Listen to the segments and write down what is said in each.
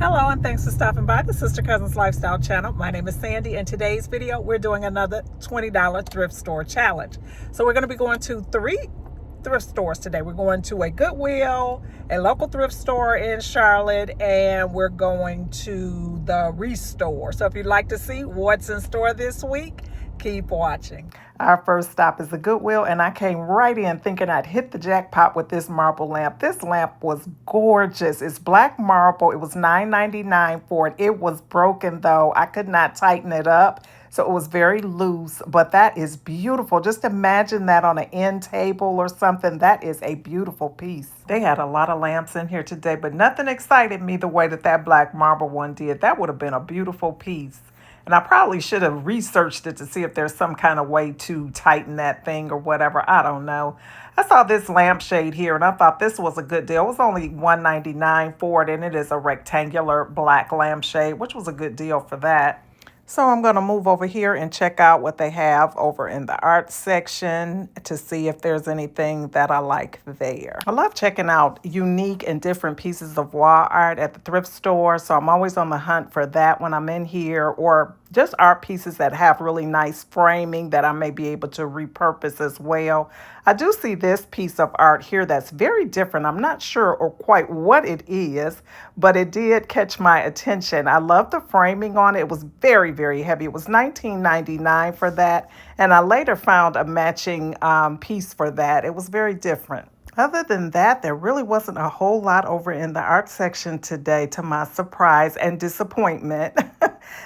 Hello and thanks for stopping by the Sister Cousins Lifestyle channel. My name is Sandy and today's video we're doing another $20 thrift store challenge. So we're going to be going to 3 thrift stores today. We're going to a Goodwill, a local thrift store in Charlotte, and we're going to the Restore. So if you'd like to see what's in store this week, keep watching. Our first stop is the Goodwill, and I came right in thinking I'd hit the jackpot with this marble lamp. This lamp was gorgeous. It's black marble. It was $9.99 for it. It was broken, though. I could not tighten it up, so it was very loose, but that is beautiful. Just imagine that on an end table or something. That is a beautiful piece. They had a lot of lamps in here today, but nothing excited me the way that black marble one did. That would have been a beautiful piece. And I probably should have researched it to see if there's some kind of way to tighten that thing or whatever. I don't know. I saw this lampshade here and I thought this was a good deal. It was only $1.99 for it, and it is a rectangular black lampshade, which was a good deal for that. So I'm going to move over here and check out what they have over in the art section to see if there's anything that I like there. I love checking out unique and different pieces of wall art at the thrift store. So I'm always on the hunt for that when I'm in here, or just art pieces that have really nice framing that I may be able to repurpose as well. I do see this piece of art here that's very different. I'm not sure or quite what it is, but it did catch my attention. I love the framing on it. It was very, very heavy. It was $19.99 for that, and I later found a matching piece for that. It was very different. Other than that, there really wasn't a whole lot over in the art section today, to my surprise and disappointment.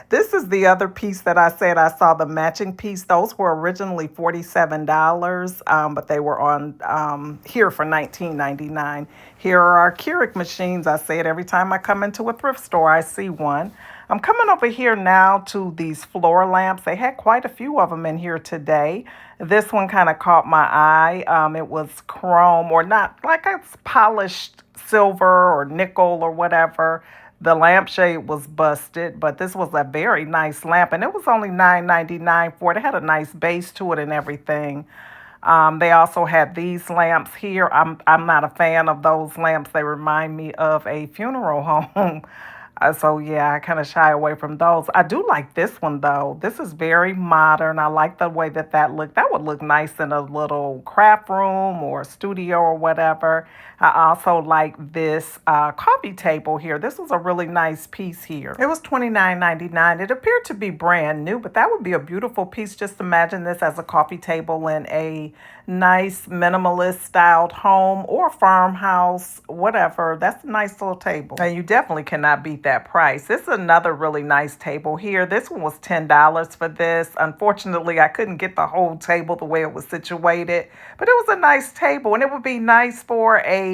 This is the other piece that I said I saw the matching piece. Those were originally $47, but they were on here for $19.99. Here are our Keurig machines. I say it every time I come into a thrift store, I see one. I'm coming over here now to these floor lamps. They had quite a few of them in here today. This one kind of caught my eye. It was chrome, or not like it's polished silver or nickel or whatever. The lampshade was busted, but this was a very nice lamp, and it was only $9.99 for it. It had a nice base to it and everything. They also had these lamps here. I'm not a fan of those lamps. They remind me of a funeral home. So yeah, I kind of shy away from those. I do like this one though. This is very modern. I like the way that looked. That would look nice in a little craft room or studio or whatever. I also like this coffee table here. This was a really nice piece here. It was $29.99. It appeared to be brand new, but that would be a beautiful piece. Just imagine this as a coffee table in a nice minimalist styled home or farmhouse, whatever. That's a nice little table. And you definitely cannot beat that price. This is another really nice table here. This one was $10 for this. Unfortunately, I couldn't get the whole table the way it was situated, but it was a nice table, and it would be nice for a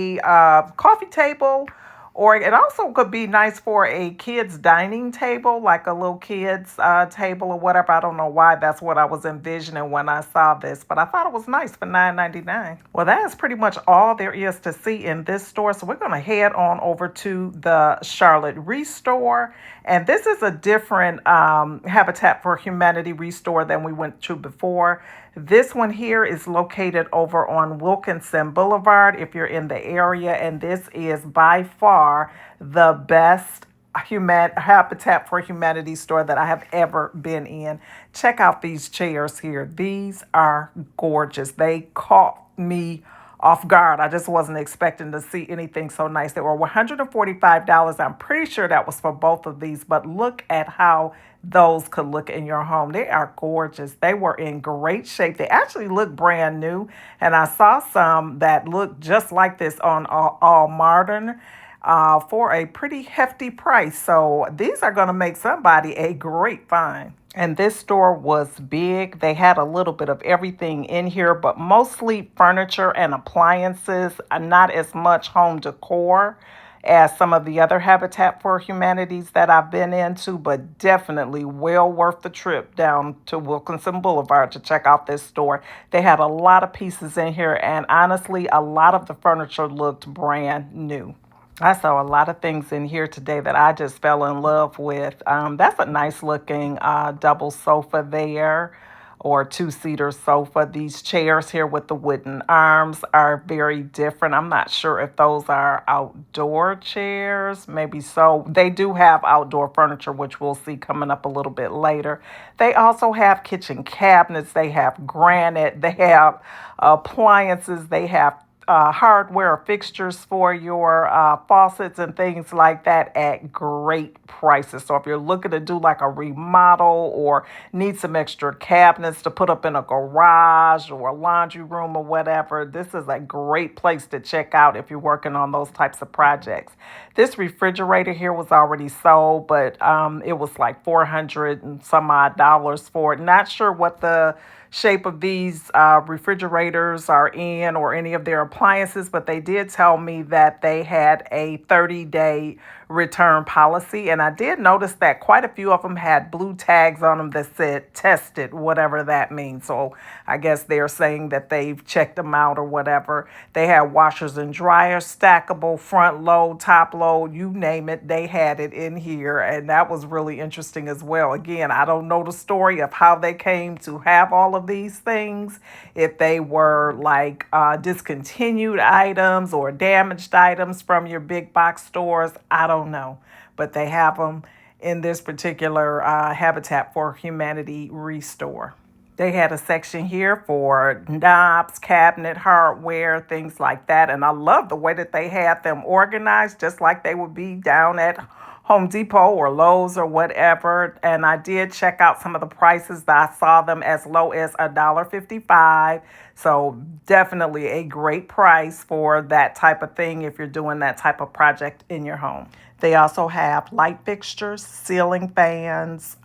coffee table, or it also could be nice for a kid's dining table, like a little kid's table or whatever. I don't know why that's what I was envisioning when I saw this, but I thought it was nice for $9.99. Well, that is pretty much all there is to see in this store. So we're going to head on over to the Charlotte Restore. And this is a different Habitat for Humanity Restore than we went to before. This one here is located over on Wilkinson Boulevard if you're in the area, and this is by far the best Habitat for Humanity store that I have ever been in. Check out these chairs here. These are gorgeous. They caught me off guard. I just wasn't expecting to see anything so nice. They were $145. I'm pretty sure that was for both of these, but look at how those could look in your home. They are gorgeous. They were in great shape. They actually look brand new, and I saw some that looked just like this on All Modern for a pretty hefty price. So these are going to make somebody a great find. And this store was big. They had a little bit of everything in here, but mostly furniture and appliances, not as much home decor as some of the other Habitat for Humanities that I've been into, but definitely well worth the trip down to Wilkinson Boulevard to check out this store. They had a lot of pieces in here, and honestly, a lot of the furniture looked brand new. I saw a lot of things in here today that I just fell in love with. That's a nice looking double sofa there. or two-seater sofa. These chairs here with the wooden arms are very different. I'm not sure if those are outdoor chairs. Maybe so. They do have outdoor furniture, which we'll see coming up a little bit later. They also have kitchen cabinets. They have granite. They have appliances. They have hardware fixtures for your faucets and things like that at great prices. So if you're looking to do like a remodel or need some extra cabinets to put up in a garage or a laundry room or whatever, this is a great place to check out if you're working on those types of projects. This refrigerator here was already sold, but it was like $400 and some odd dollars for it. Not sure what the shape of these refrigerators are in or any of their appliances, but they did tell me that they had a 30-day return policy. And I did notice that quite a few of them had blue tags on them that said tested, whatever that means. So I guess they're saying that they've checked them out or whatever. They had washers and dryers, stackable, front load, top load, you name it, they had it in here. And that was really interesting as well. Again, I don't know the story of how they came to have all of these things, if they were like discontinued items or damaged items from your big box stores. I don't know, but they have them in this particular Habitat for Humanity restore. They had a section here for knobs, cabinet hardware, things like that. And I love the way that they had them organized, just like they would be down at Home Depot or Lowe's or whatever. And I did check out some of the prices. I saw them as low as $1.55. So definitely a great price for that type of thing if you're doing that type of project in your home. They also have light fixtures, ceiling fans,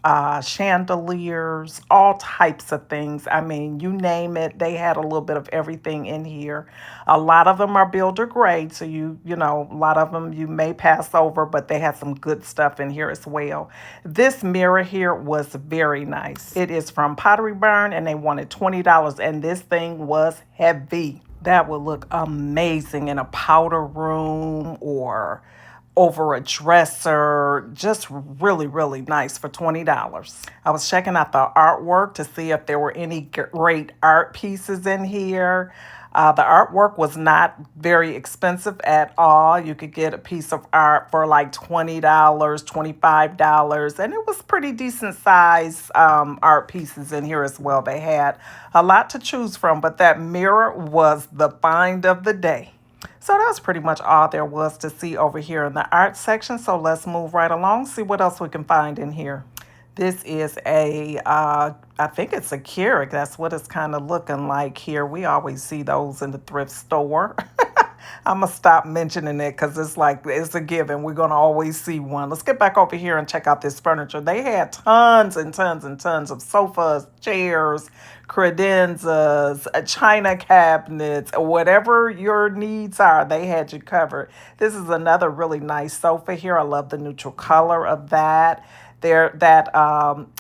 chandeliers, all types of things. I mean, you name it, they had a little bit of everything in here. A lot of them are builder grade, so you know, a lot of them you may pass over, but they had some good stuff in here as well. This mirror here was very nice. It is from Pottery Barn, and they wanted $20, and this thing was heavy. That would look amazing in a powder room or over a dresser. Just really, really nice for $20. I was checking out the artwork to see if there were any great art pieces in here. The artwork was not very expensive at all. You could get a piece of art for like $20, $25, and it was pretty decent size art pieces in here as well. They had a lot to choose from, but that mirror was the find of the day. So that's pretty much all there was to see over here in the art section. So let's move right along, see what else we can find in here. This is I think it's a Keurig. That's what it's kind of looking like here. We always see those in the thrift store. I'm going to stop mentioning it because it's like, it's a given. We're going to always see one. Let's get back over here and check out this furniture. They had tons and tons and tons of sofas, chairs, credenzas, china cabinets, whatever your needs are, they had you covered. This is another really nice sofa here. I love the neutral color of that. That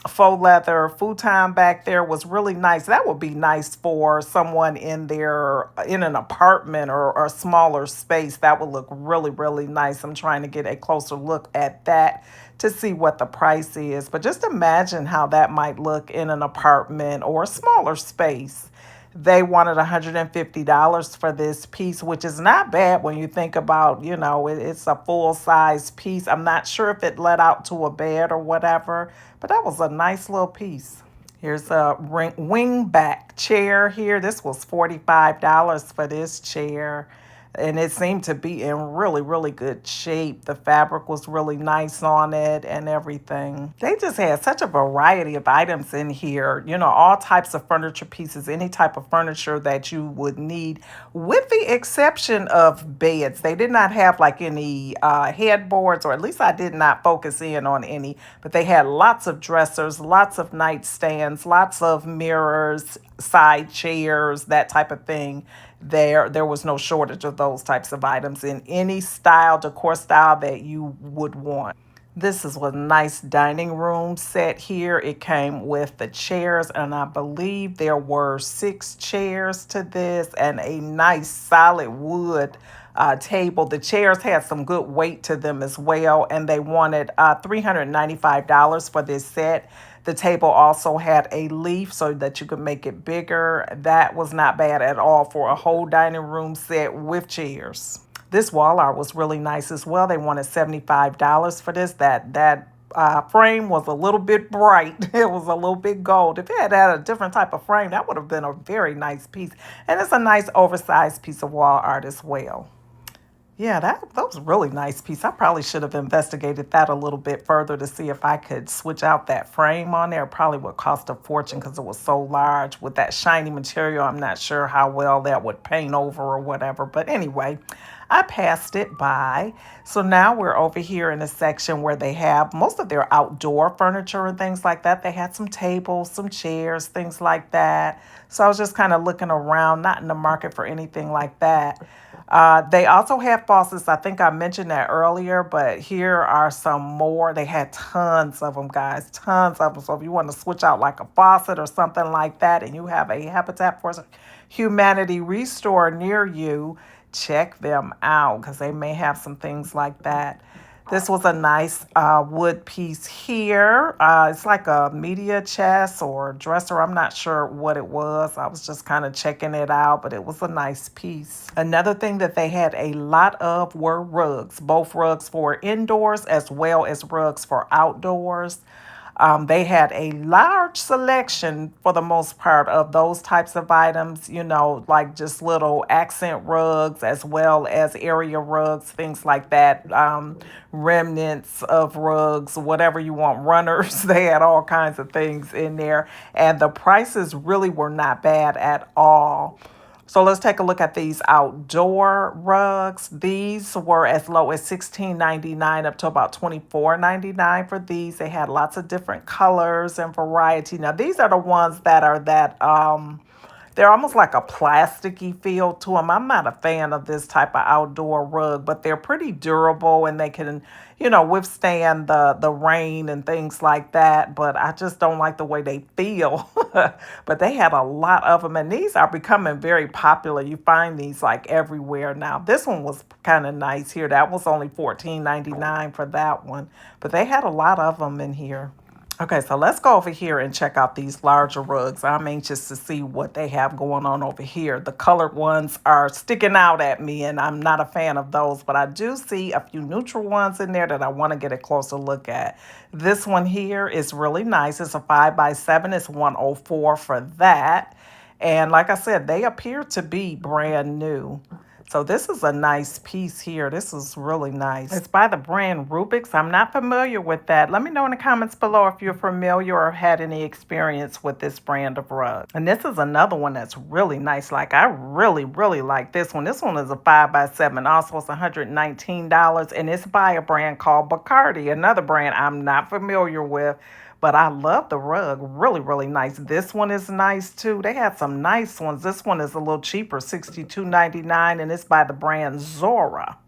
faux leather futon back there was really nice. That would be nice for someone in an apartment or a smaller space. That would look really, really nice. I'm trying to get a closer look at that to see what the price is. But just imagine how that might look in an apartment or a smaller space. They wanted $150 for this piece, which is not bad when you think about, you know, it's a full-size piece. I'm not sure if it let out to a bed or whatever, but that was a nice little piece. Here's a wingback chair here. This was $45 for this chair. And it seemed to be in really, really good shape. The fabric was really nice on it and everything. They just had such a variety of items in here. You know, all types of furniture pieces, any type of furniture that you would need, with the exception of beds. They did not have like any headboards, or at least I did not focus in on any. But they had lots of dressers, lots of nightstands, lots of mirrors, side chairs, that type of thing. There was no shortage of those types of items in any style, decor style that you would want. This is a nice dining room set here. It came with the chairs, and I believe there were 6 chairs to this, and a nice solid wood table. The chairs had some good weight to them as well, and they wanted $395 for this set. The table also had a leaf so that you could make it bigger. That was not bad at all for a whole dining room set with chairs. This wall art was really nice as well. They wanted $75 for this. That frame was a little bit bright. It was a little bit gold. If it had a different type of frame, that would have been a very nice piece. And it's a nice oversized piece of wall art as well. Yeah, that was a really nice piece. I probably should have investigated that a little bit further to see if I could switch out that frame on there. It probably would cost a fortune because it was so large. With that shiny material, I'm not sure how well that would paint over or whatever. But anyway, I passed it by. So now we're over here in a section where they have most of their outdoor furniture and things like that. They had some tables, some chairs, things like that. So I was just kind of looking around, not in the market for anything like that. They also have faucets. I think I mentioned that earlier, but here are some more. They had tons of them, guys, tons of them. So if you want to switch out like a faucet or something like that, and you have a Habitat for Humanity restore near you, check them out because they may have some things like that. This was a nice wood piece here. It's like a media chest or dresser. I'm not sure what it was. I was just kind of checking it out, but it was a nice piece. Another thing that they had a lot of were rugs, both rugs for indoors as well as rugs for outdoors. They had a large selection for the most part of those types of items, like just little accent rugs as well as area rugs, things like that, remnants of rugs, whatever you want, runners. They had all kinds of things in there. And the prices really were not bad at all. So let's take a look at these outdoor rugs. These were as low as $16.99 up to about $24.99 for these. They had lots of different colors and variety. Now, these are the ones that are they're almost like a plasticky feel to them. I'm not a fan of this type of outdoor rug, but they're pretty durable and they can, withstand the rain and things like that. But I just don't like the way they feel. But they had a lot of them, and these are becoming very popular. You find these like everywhere now. This one was kind of nice here. That was only $14.99 for that one. But they had a lot of them in here. Okay, so let's go over here and check out these larger rugs. I'm anxious to see what they have going on over here. The colored ones are sticking out at me, and I'm not a fan of those, but I do see a few neutral ones in there that I want to get a closer look at. This one here is really nice. It's a 5x7. It's $104 for that. And like I said, they appear to be brand new. So this is a nice piece here. This is really nice. It's by the brand Rubik's. I'm not familiar with that. Let me know in the comments below if you're familiar or had any experience with this brand of rug. And this is another one that's really nice. Like, I really, really like this one. This one is a 5x7. Also, it's $119. And it's by a brand called Bacardi, another brand I'm not familiar with. But I love the rug. Really, really nice. This one is nice, too. They had some nice ones. This one is a little cheaper, $62.99, and it's by the brand Zora.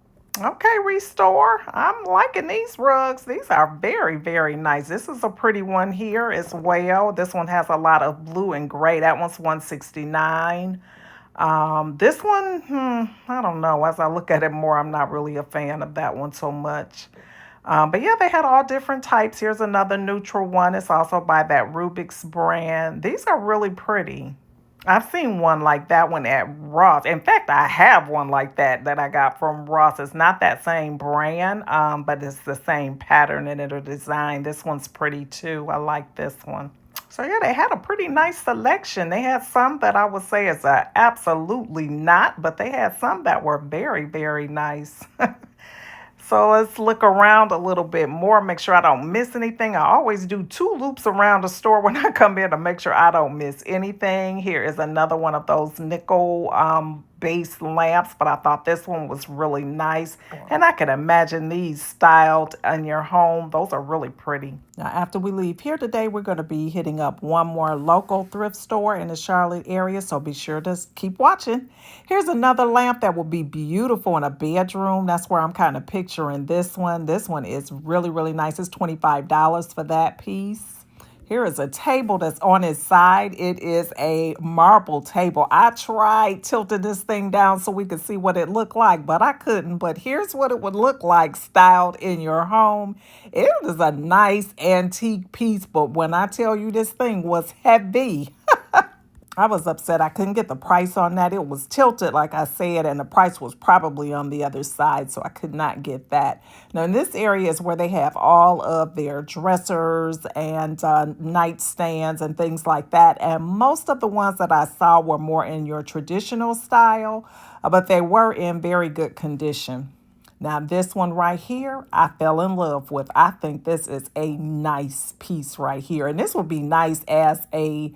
Okay, Restore. I'm liking these rugs. These are very, very nice. This is a pretty one here as well. This one has a lot of blue and gray. That one's $169. This one, I don't know. As I look at it more, I'm not really a fan of that one so much. But yeah, they had all different types. Here's another neutral one. It's also by that Rubik's brand. These are really pretty. I've seen one like that one at Ross. In fact, I have one like that I got from Ross. It's not that same brand, but it's the same pattern and it'll design. This one's pretty too. I like this one. So yeah, they had a pretty nice selection. They had some that I would say is absolutely not, but they had some that were very, very nice. So let's look around a little bit more, make sure I don't miss anything. I always do 2 loops around the store when I come in to make sure I don't miss anything. Here is another one of those nickel base lamps, but I thought this one was really nice. And I can imagine these styled in your home. Those are really pretty. Now, after we leave here today, we're going to be hitting up one more local thrift store in the Charlotte area, so be sure to keep watching. Here's another lamp that will be beautiful in a bedroom. That's where I'm kind of picturing this one. This one is really, really nice. It's $25 for that piece. Here is a table that's on its side. It is a marble table. I tried tilting this thing down so we could see what it looked like, but I couldn't. But here's what it would look like styled in your home. It is a nice antique piece, but when I tell you this thing was heavy, I was upset I couldn't get the price on that. It was tilted, like I said, and the price was probably on the other side, so I could not get that. Now, in this area is where they have all of their dressers and nightstands and things like that. And most of the ones that I saw were more in your traditional style, but they were in very good condition. Now, this one right here, I fell in love with. I think this is a nice piece right here. And this would be nice as a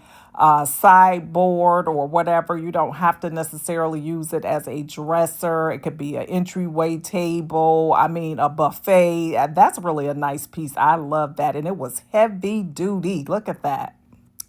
sideboard or whatever. You don't have to necessarily use it as a dresser. It could be an entryway table. I mean, a buffet. That's really a nice piece. I love that. And it was heavy duty. Look at that.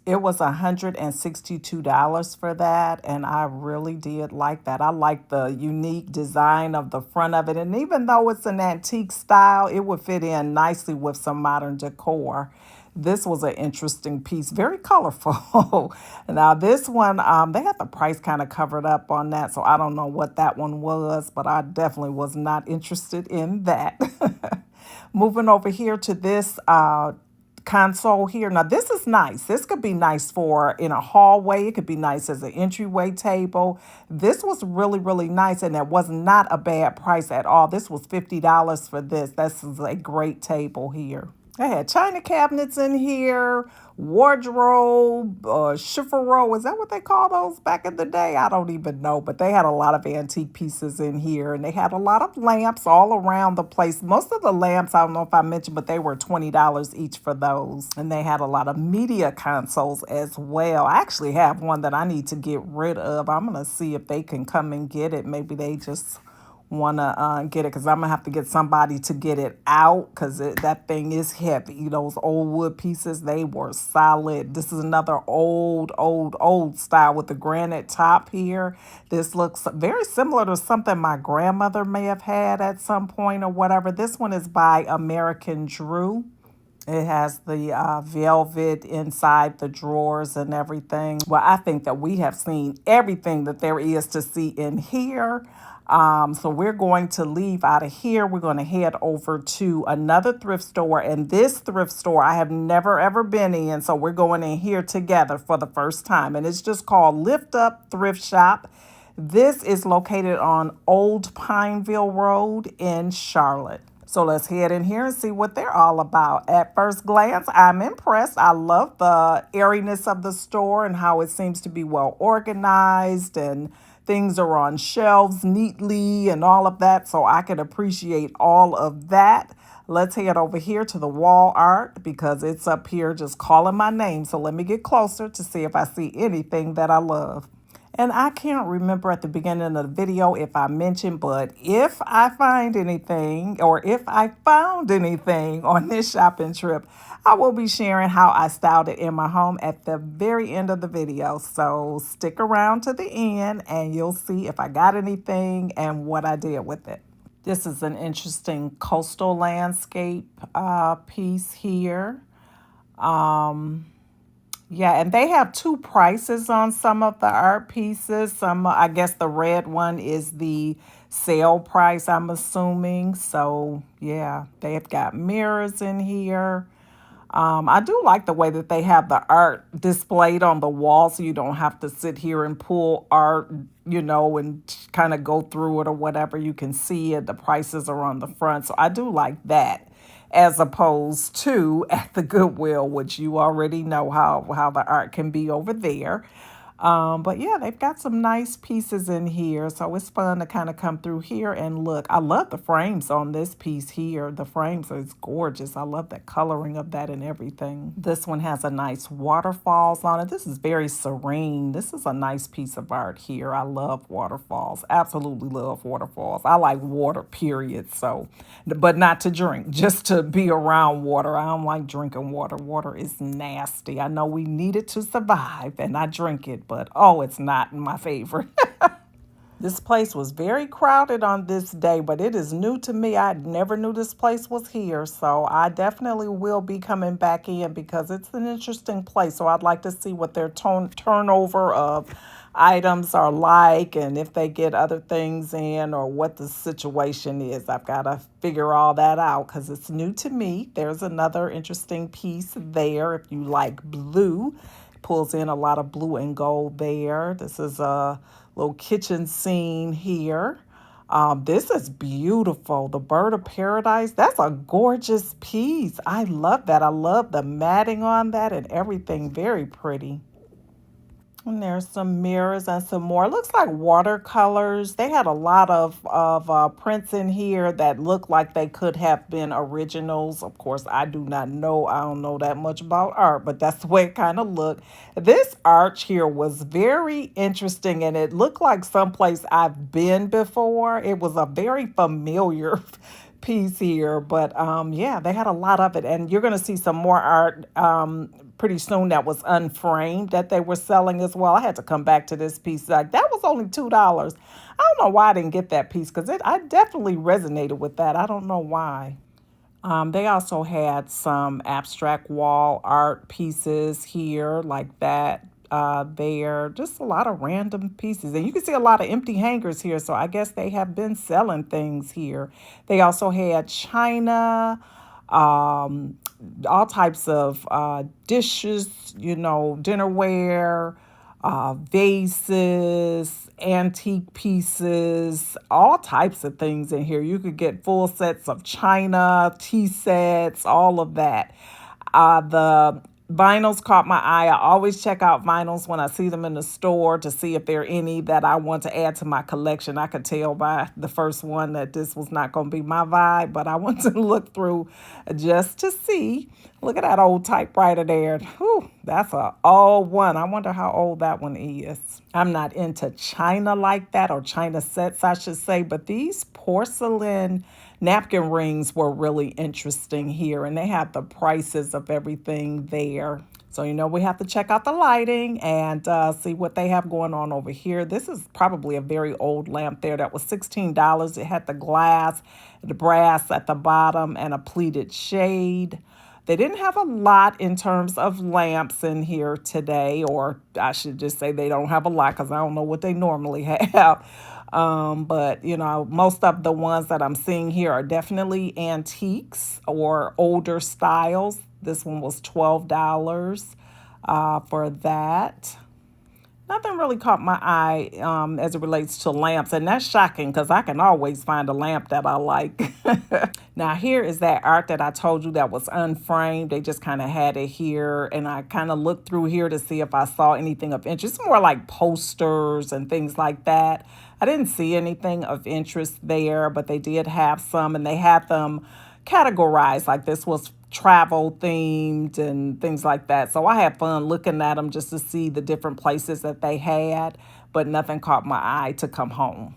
It was $162 for that, and I really did like that. I like the unique design of the front of it, and even though it's an antique style, it would fit in nicely with some modern decor. This was an interesting piece, very colorful. Now this one, they had the price kind of covered up on that, so I don't know what that one was, but I definitely was not interested in that. Moving over here to this console here. Now this is nice. This could be nice for in a hallway. It could be nice as an entryway table. This was really, really nice, and it was not a bad price at all. This was $50 for this. This is a great table here. They had china cabinets in here, wardrobe, chifforo. Is that what they call those back in the day? I don't even know, but they had a lot of antique pieces in here, and they had a lot of lamps all around the place. Most of the lamps, I don't know if I mentioned, but they were $20 each for those. And they had a lot of media consoles as well. I actually have one that I need to get rid of. I'm going to see if they can come and get it. Maybe they just want to get it, because I'm gonna have to get somebody to get it out, because that thing is heavy. Those old wood pieces, they were solid. This is another old style with the granite top here. This looks very similar to something my grandmother may have had at some point or whatever. This one is by American Drew. It has the velvet inside the drawers and everything. Well, I think that we have seen everything that there is to see in here. So we're going to leave out of here. We're going to head over to another thrift store. And this thrift store I have never, ever been in. So we're going in here together for the first time. And it's just called Lift Up Thrift Shop. This is located on Old Pineville Road in Charlotte. So let's head in here and see what they're all about. At first glance, I'm impressed. I love the airiness of the store and how it seems to be well organized, and things are on shelves neatly and all of that. So I can appreciate all of that. Let's head over here to the wall art, because it's up here just calling my name. So let me get closer to see if I see anything that I love. And I can't remember at the beginning of the video if I mentioned, but if I find anything, or if I found anything on this shopping trip, I will be sharing how I styled it in my home at the very end of the video. So stick around to the end and you'll see if I got anything and what I did with it. This is an interesting coastal landscape piece here. Yeah, and they have two prices on some of the art pieces. Some, I guess the red one is the sale price, I'm assuming. So, yeah, they've got mirrors in here. I do like the way that they have the art displayed on the wall, so you don't have to sit here and pull art, and kind of go through it or whatever. You can see it. The prices are on the front. So I do like that, as opposed to at the Goodwill, which you already know how the art can be over there. But yeah, they've got some nice pieces in here. So it's fun to kind of come through here and look. I love the frames on this piece here. The frames is gorgeous. I love the coloring of that and everything. This one has a nice waterfalls on it. This is very serene. This is a nice piece of art here. I love waterfalls. Absolutely love waterfalls. I like water, period. So, but not to drink, just to be around water. I don't like drinking water. Water is nasty. I know we need it to survive, and I drink it, but oh, it's not my favorite. This place was very crowded on this day, but it is new to me. I never knew this place was here. So I definitely will be coming back in because it's an interesting place. So I'd like to see what their turnover of items are like and if they get other things in or what the situation is. I've got to figure all that out because it's new to me. There's another interesting piece there if you like blue. Pulls in a lot of blue and gold there. This is a little kitchen scene here. This is beautiful. The Bird of Paradise. That's a gorgeous piece. I love that. I love the matting on that and everything. Very pretty. And there's some mirrors and some more. It looks like watercolors. They had a lot of prints in here that look like they could have been originals. Of course, I do not know. I don't know that much about art, but that's the way it kind of looked. This arch here was very interesting, and it looked like someplace I've been before. It was a very familiar piece here, but yeah, they had a lot of it, and you're going to see some more art pretty soon that was unframed that they were selling as well. I had to come back to this piece. Like, that was only $2. I don't know why I didn't get that piece because I definitely resonated with that. I don't know why. They also had some abstract wall art pieces here, like that there. Just a lot of random pieces. And you can see a lot of empty hangers here, so I guess they have been selling things here. They also had china, um, all types of dishes, dinnerware, vases, antique pieces, all types of things in here. You could get full sets of china, tea sets, all of that. The vinyls caught my eye. I always check out vinyls when I see them in the store to see if there are any that I want to add to my collection. I could tell by the first one that this was not going to be my vibe, but I want to look through just to see. Look at that old typewriter there. Whew, that's a old one. I wonder how old that one is. I'm not into china like that, or china sets, I should say, but these porcelain napkin rings were really interesting here, and they have the prices of everything there. So, we have to check out the lighting and see what they have going on over here. This is probably a very old lamp there that was $16. It had the glass, the brass at the bottom, and a pleated shade. They didn't have a lot in terms of lamps in here today, or I should just say they don't have a lot because I don't know what they normally have. But, most of the ones that I'm seeing here are definitely antiques or older styles. This one was $12 for that. Nothing really caught my eye as it relates to lamps, and that's shocking because I can always find a lamp that I like. Now, here is that art that I told you that was unframed. They just kind of had it here, and I kind of looked through here to see if I saw anything of interest, more like posters and things like that. I didn't see anything of interest there, but they did have some, and they had them categorized. Like, this was travel themed and things like that. So I had fun looking at them just to see the different places that they had, but nothing caught my eye to come home.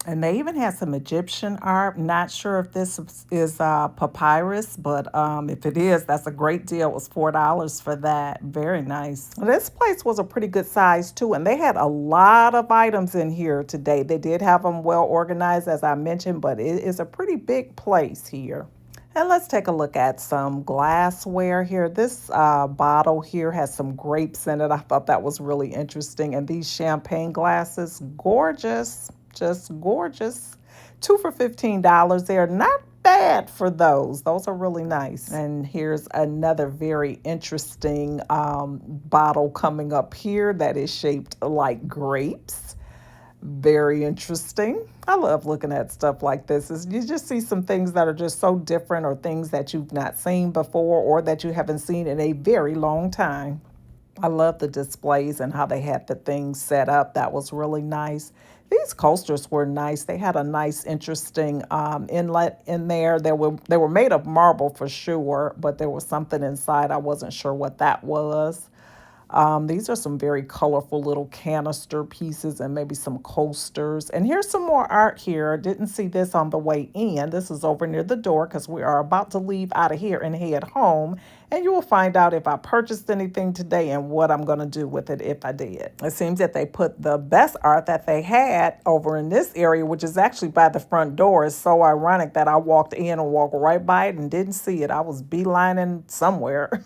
And they even had some Egyptian art. Not sure if this is papyrus, but if it is, that's a great deal. It was $4 for that. Very nice. This place was a pretty good size too, and they had a lot of items in here today. They did have them well organized, as I mentioned, but it is a pretty big place here. And let's take a look at some glassware here. This bottle here has some grapes in it. I thought that was really interesting. And these champagne glasses, gorgeous, just gorgeous. 2 for $15. They're not bad for those. Those are really nice. And here's another very interesting bottle coming up here that is shaped like grapes. Very interesting. I love looking at stuff like this. You just see some things that are just so different, or things that you've not seen before, or that you haven't seen in a very long time. I love the displays and how they had the things set up. That was really nice. These coasters were nice. They had a nice, interesting inlet in there. They were made of marble for sure, but there was something inside. I wasn't sure what that was. These are some very colorful little canister pieces and maybe some coasters. And here's some more art here. I didn't see this on the way in. This is over near the door because we are about to leave out of here and head home. And you will find out if I purchased anything today and what I'm going to do with it if I did. It seems that they put the best art that they had over in this area, which is actually by the front door. It's so ironic that I walked in and walked right by it and didn't see it. I was beelining somewhere.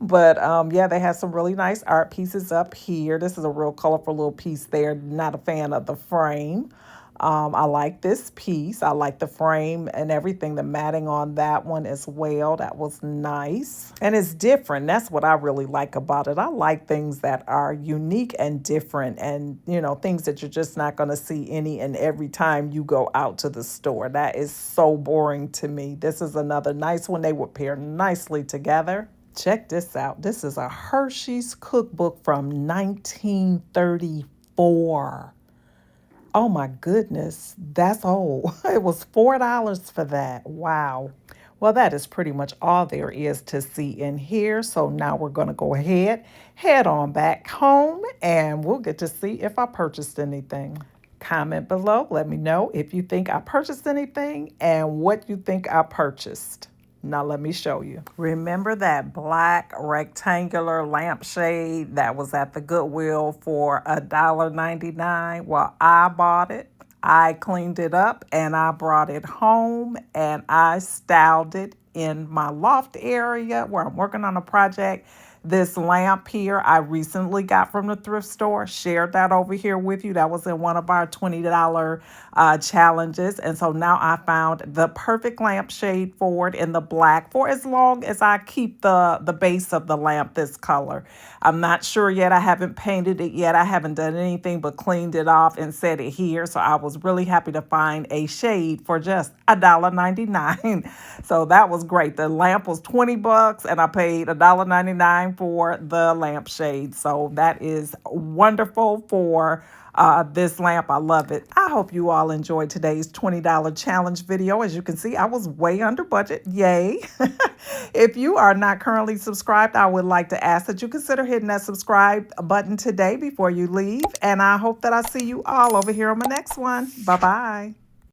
But yeah, they had some really nice art pieces up here. This is a real colorful little piece there. Not a fan of the frame. I like this piece. I like the frame and everything, the matting on that one as well. That was nice. And it's different. That's what I really like about it. I like things that are unique and different and, you know, things that you're just not going to see any and every time you go out to the store. That is so boring to me. This is another nice one. They would pair nicely together. Check this out. This is a Hershey's cookbook from 1934. Oh my goodness, that's old. It was $4 for that. Wow. Well, that is pretty much all there is to see in here. So now we're going to go ahead, head on back home, and we'll get to see if I purchased anything. Comment below. Let me know if you think I purchased anything and what you think I purchased. Now let me show you. Remember that black rectangular lampshade that was at the Goodwill for $1.99? Well, I bought it. I cleaned it up and I brought it home and I styled it in my loft area where I'm working on a project. This lamp here I recently got from the thrift store. Shared that over here with you. That was in one of our $20 challenges. And so now I found the perfect lampshade for it in the black for as long as I keep the base of the lamp this color. I'm not sure yet. I haven't painted it yet. I haven't done anything but cleaned it off and set it here. So I was really happy to find a shade for just $1.99. So that was great. The lamp was $20 and I paid $1.99 for the lampshade. So that is wonderful for this lamp. I love it. I hope you all enjoyed today's $20 challenge video. As you can see, I was way under budget. Yay. If you are not currently subscribed, I would like to ask that you consider hitting that subscribe button today before you leave. And I hope that I see you all over here on my next one. Bye-bye.